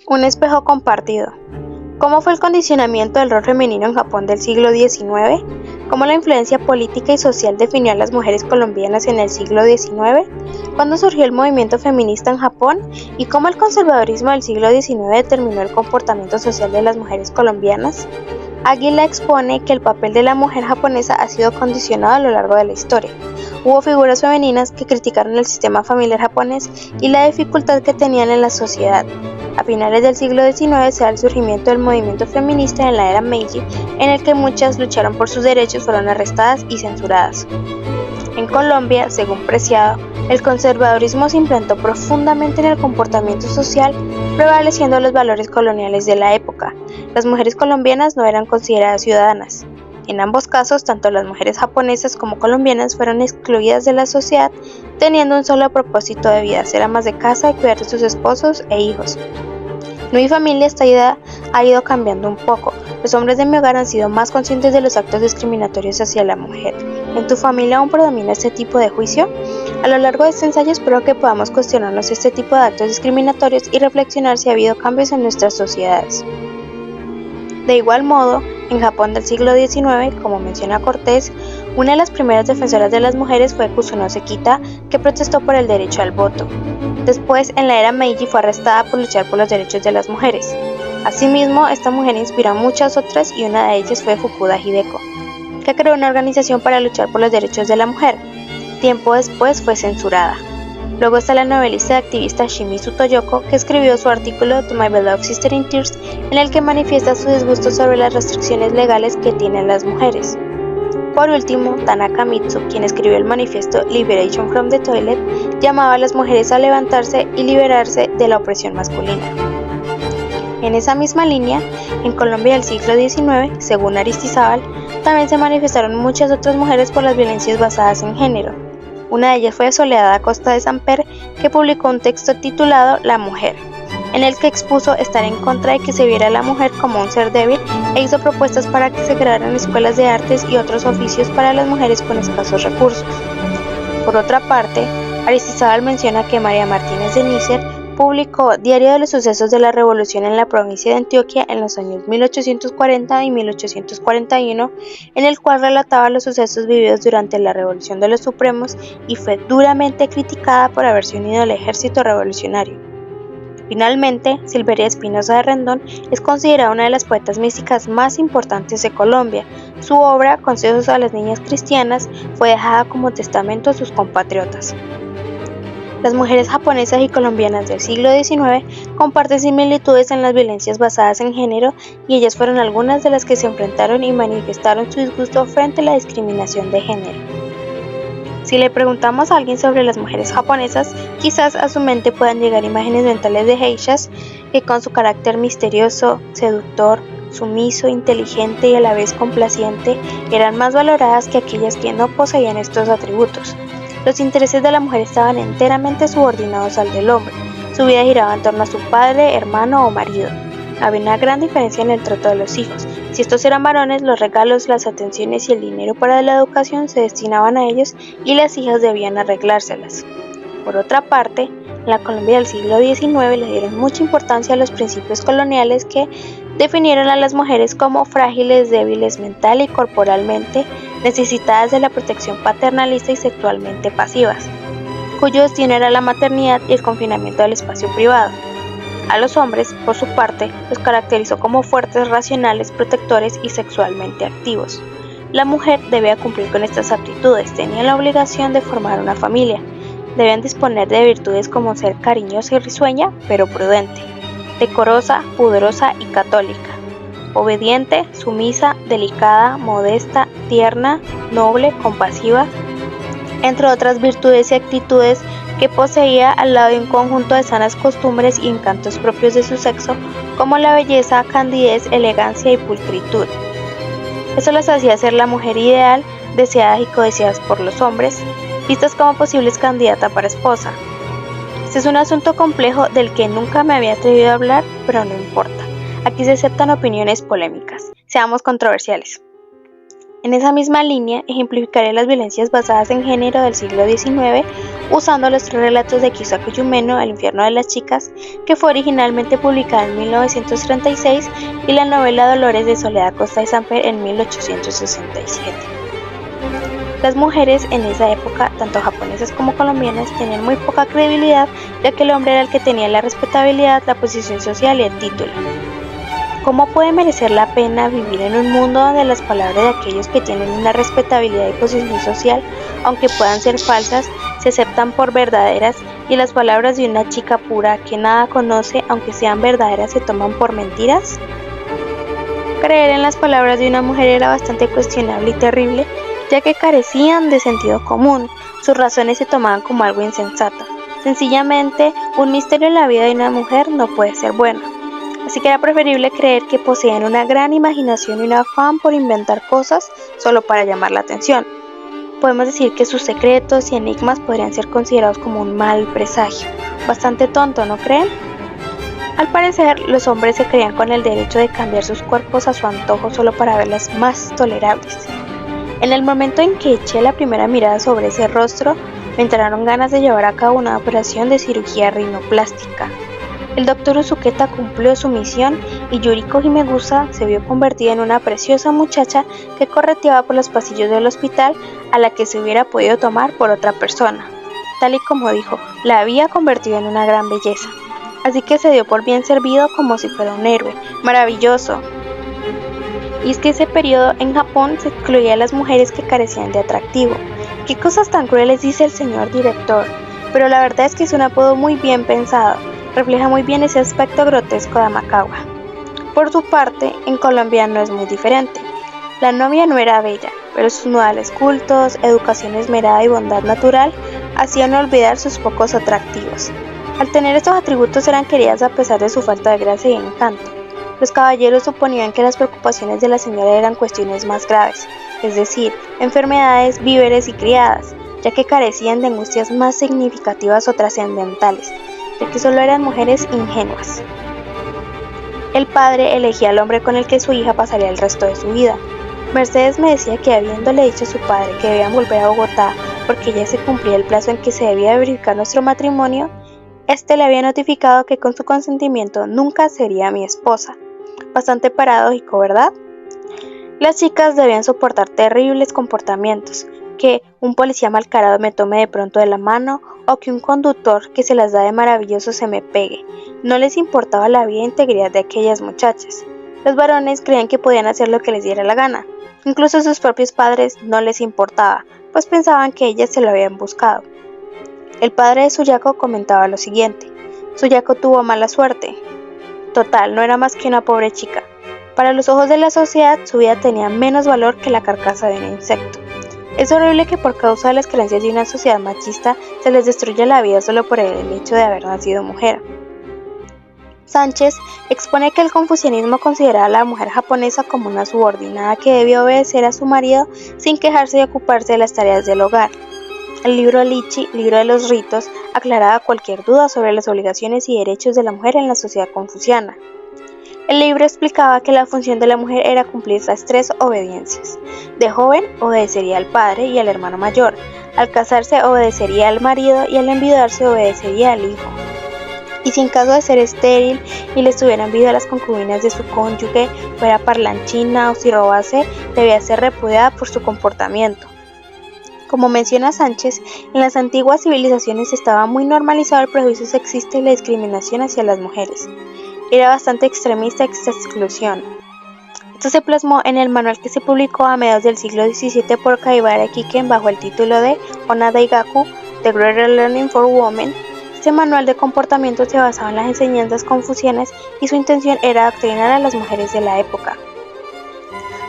Un espejo compartido. ¿Cómo fue el condicionamiento del rol femenino en Japón del siglo XIX? ¿Cómo la influencia política y social definió a las mujeres colombianas en el siglo XIX? ¿Cuándo surgió el movimiento feminista en Japón? ¿Y cómo el conservadurismo del siglo XIX determinó el comportamiento social de las mujeres colombianas? Águila expone que el papel de la mujer japonesa ha sido condicionado a lo largo de la historia. Hubo figuras femeninas que criticaron el sistema familiar japonés y la dificultad que tenían en la sociedad. A finales del siglo XIX se da el surgimiento del movimiento feminista en la era Meiji, en el que muchas lucharon por sus derechos, fueron arrestadas y censuradas. En Colombia, según Preciado, el conservadurismo se implantó profundamente en el comportamiento social, prevaleciendo los valores coloniales de la época. Las mujeres colombianas no eran consideradas ciudadanas. En ambos casos, tanto las mujeres japonesas como colombianas fueron excluidas de la sociedad, teniendo un solo propósito de vida, ser amas de casa y cuidar de sus esposos e hijos. En mi familia esta idea ha ido cambiando un poco. Los hombres de mi hogar han sido más conscientes de los actos discriminatorios hacia la mujer. ¿En tu familia aún predomina este tipo de juicio? A lo largo de este ensayo espero que podamos cuestionarnos este tipo de actos discriminatorios y reflexionar si ha habido cambios en nuestras sociedades. De igual modo, en Japón del siglo XIX, como menciona Cortés, una de las primeras defensoras de las mujeres fue Kusuno Sekita, que protestó por el derecho al voto. Después, en la era Meiji, fue arrestada por luchar por los derechos de las mujeres. Asimismo, esta mujer inspiró a muchas otras y una de ellas fue Fukuda Hideko, que creó una organización para luchar por los derechos de la mujer. Tiempo después fue censurada. Luego está la novelista y activista Shimizu Toyoko, que escribió su artículo To My Beloved Sister in Tears, en el que manifiesta su disgusto sobre las restricciones legales que tienen las mujeres. Por último, Tanaka Mitsu, quien escribió el manifiesto Liberation from the Toilet, llamaba a las mujeres a levantarse y liberarse de la opresión masculina. En esa misma línea, en Colombia del siglo XIX, según Aristizábal, también se manifestaron muchas otras mujeres por las violencias basadas en género. Una de ellas fue Soledad Acosta de Samper, que publicó un texto titulado La Mujer, en el que expuso estar en contra de que se viera a la mujer como un ser débil e hizo propuestas para que se crearan escuelas de artes y otros oficios para las mujeres con escasos recursos. Por otra parte, Aristizábal menciona que María Martínez de Nícer publicó Diario de los Sucesos de la Revolución en la provincia de Antioquia en los años 1840 y 1841, en el cual relataba los sucesos vividos durante la Revolución de los Supremos y fue duramente criticada por haberse unido al ejército revolucionario. Finalmente, Silveria Espinosa de Rendón es considerada una de las poetas místicas más importantes de Colombia. Su obra, Consejos a las Niñas Cristianas, fue dejada como testamento a sus compatriotas. Las mujeres japonesas y colombianas del siglo XIX comparten similitudes en las violencias basadas en género y ellas fueron algunas de las que se enfrentaron y manifestaron su disgusto frente a la discriminación de género. Si le preguntamos a alguien sobre las mujeres japonesas, quizás a su mente puedan llegar imágenes mentales de geishas que con su carácter misterioso, seductor, sumiso, inteligente y a la vez complaciente, eran más valoradas que aquellas que no poseían estos atributos. Los intereses de la mujer estaban enteramente subordinados al del hombre. Su vida giraba en torno a su padre, hermano o marido. Había una gran diferencia en el trato de los hijos. Si estos eran varones, los regalos, las atenciones y el dinero para la educación se destinaban a ellos y las hijas debían arreglárselas. Por otra parte, en la Colombia del siglo XIX le dieron mucha importancia a los principios coloniales que definieron a las mujeres como frágiles, débiles mental y corporalmente, necesitadas de la protección paternalista y sexualmente pasivas, cuyo destino era la maternidad y el confinamiento del espacio privado. A los hombres, por su parte, los caracterizó como fuertes, racionales, protectores y sexualmente activos. La mujer debía cumplir con estas aptitudes, tenía la obligación de formar una familia. Debían disponer de virtudes como ser cariñosa y risueña, pero prudente, decorosa, pudorosa y católica, obediente, sumisa, delicada, modesta, tierna, noble, compasiva, entre otras virtudes y actitudes que poseía al lado de un conjunto de sanas costumbres y encantos propios de su sexo, como la belleza, candidez, elegancia y pulcritud. Eso las hacía ser la mujer ideal, deseadas y codiciadas por los hombres, vistas como posibles candidatas para esposa. Este es un asunto complejo del que nunca me había atrevido a hablar, pero no importa. Aquí se aceptan opiniones polémicas. Seamos controversiales. En esa misma línea, ejemplificaré las violencias basadas en género del siglo XIX usando los 3 relatos de Kiyosaki Yumeno, El infierno de las chicas, que fue originalmente publicada en 1936, y la novela Dolores de Soledad Costa de Samper en 1867. Las mujeres en esa época, tanto japonesas como colombianas, tenían muy poca credibilidad, ya que el hombre era el que tenía la respetabilidad, la posición social y el título. ¿Cómo puede merecer la pena vivir en un mundo donde las palabras de aquellos que tienen una respetabilidad y posición social, aunque puedan ser falsas, se aceptan por verdaderas, y las palabras de una chica pura que nada conoce, aunque sean verdaderas, se toman por mentiras? Creer en las palabras de una mujer era bastante cuestionable y terrible, ya que carecían de sentido común. Sus razones se tomaban como algo insensato. Sencillamente, un misterio en la vida de una mujer no puede ser bueno. Así que era preferible creer que poseían una gran imaginación y un afán por inventar cosas solo para llamar la atención. Podemos decir que sus secretos y enigmas podrían ser considerados como un mal presagio. Bastante tonto, ¿no creen? Al parecer, los hombres se creían con el derecho de cambiar sus cuerpos a su antojo solo para verlas más tolerables. En el momento en que eché la primera mirada sobre ese rostro, me entraron ganas de llevar a cabo una operación de cirugía rinoplástica. El doctor Uzuketa cumplió su misión y Yuriko Himegusa se vio convertida en una preciosa muchacha que correteaba por los pasillos del hospital, a la que se hubiera podido tomar por otra persona. Tal y como dijo, la había convertido en una gran belleza. Así que se dio por bien servido como si fuera un héroe. ¡Maravilloso! Y es que ese periodo en Japón se excluía a las mujeres que carecían de atractivo. ¡Qué cosas tan crueles!, dice el señor director. Pero la verdad es que es un apodo muy bien pensado. Refleja muy bien ese aspecto grotesco de Amakawa. Por su parte, en Colombia no es muy diferente. La novia no era bella, pero sus modales cultos, educación esmerada y bondad natural hacían olvidar sus pocos atractivos. Al tener estos atributos eran queridas a pesar de su falta de gracia y encanto. Los caballeros suponían que las preocupaciones de la señora eran cuestiones más graves, es decir, enfermedades, víveres y criadas, ya que carecían de angustias más significativas o trascendentales, ya que solo eran mujeres ingenuas. El padre elegía al hombre con el que su hija pasaría el resto de su vida. Mercedes me decía que habiéndole dicho a su padre que debían volver a Bogotá porque ya se cumplía el plazo en que se debía verificar nuestro matrimonio, este le había notificado que con su consentimiento nunca sería mi esposa. Bastante paradójico, ¿verdad? Las chicas debían soportar terribles comportamientos, que un policía malcarado me tome de pronto de la mano o que un conductor que se las da de maravilloso se me pegue. No les importaba la vida e integridad de aquellas muchachas. Los varones creían que podían hacer lo que les diera la gana. Incluso a sus propios padres no les importaba, pues pensaban que ellas se lo habían buscado. El padre de Suyako comentaba lo siguiente: Suyako tuvo mala suerte. Total, no era más que una pobre chica. Para los ojos de la sociedad, su vida tenía menos valor que la carcasa de un insecto. Es horrible que por causa de las creencias de una sociedad machista se les destruya la vida solo por el hecho de haber nacido mujer. Sánchez expone que el confucianismo consideraba a la mujer japonesa como una subordinada que debía obedecer a su marido sin quejarse de ocuparse de las tareas del hogar. El libro Lichi, libro de los ritos, aclaraba cualquier duda sobre las obligaciones y derechos de la mujer en la sociedad confuciana. El libro explicaba que la función de la mujer era cumplir las 3 obediencias. De joven, obedecería al padre y al hermano mayor. Al casarse, obedecería al marido y al enviudarse, obedecería al hijo. Y si en caso de ser estéril y le estuvieran vida a las concubinas de su cónyuge, fuera parlanchina o si robase, debía ser repudiada por su comportamiento. Como menciona Sánchez, en las antiguas civilizaciones estaba muy normalizado el prejuicio sexista y la discriminación hacia las mujeres. Era bastante extremista esta exclusión. Esto se plasmó en el manual que se publicó a mediados del siglo XVII por Kaibara Kiken bajo el título de Ona Daigaku, The Greater Learning for Women. Este manual de comportamiento se basaba en las enseñanzas confucianas y su intención era adoctrinar a las mujeres de la época.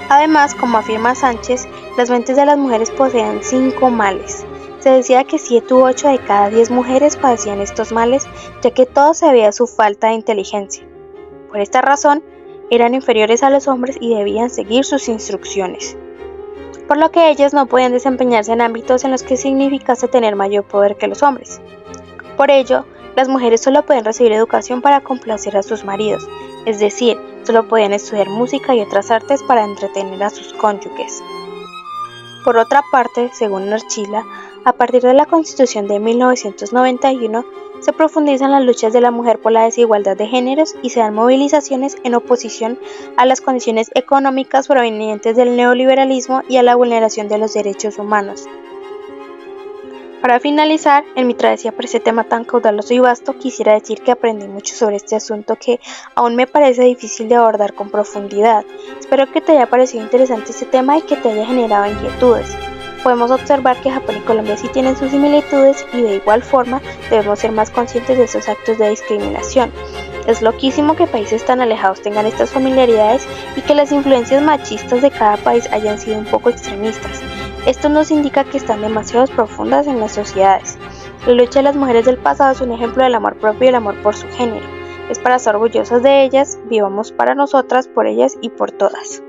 Además, como afirma Sánchez, las mentes de las mujeres poseían 5 males. Se decía que 7 u 8 de cada 10 mujeres padecían estos males, ya que todo se debía a su falta de inteligencia. Por esta razón, eran inferiores a los hombres y debían seguir sus instrucciones, por lo que ellas no podían desempeñarse en ámbitos en los que significase tener mayor poder que los hombres. Por ello, las mujeres solo podían recibir educación para complacer a sus maridos, es decir, solo podían estudiar música y otras artes para entretener a sus cónyuges. Por otra parte, según Archila, a partir de la Constitución de 1991, se profundizan las luchas de la mujer por la desigualdad de géneros y se dan movilizaciones en oposición a las condiciones económicas provenientes del neoliberalismo y a la vulneración de los derechos humanos. Para finalizar, en mi travesía por este tema tan caudaloso y vasto, quisiera decir que aprendí mucho sobre este asunto que aún me parece difícil de abordar con profundidad. Espero que te haya parecido interesante este tema y que te haya generado inquietudes. Podemos observar que Japón y Colombia sí tienen sus similitudes y de igual forma debemos ser más conscientes de estos actos de discriminación. Es loquísimo que países tan alejados tengan estas familiaridades y que las influencias machistas de cada país hayan sido un poco extremistas. Esto nos indica que están demasiado profundas en las sociedades. La lucha de las mujeres del pasado es un ejemplo del amor propio y el amor por su género. Es para estar orgullosas de ellas, vivamos para nosotras, por ellas y por todas.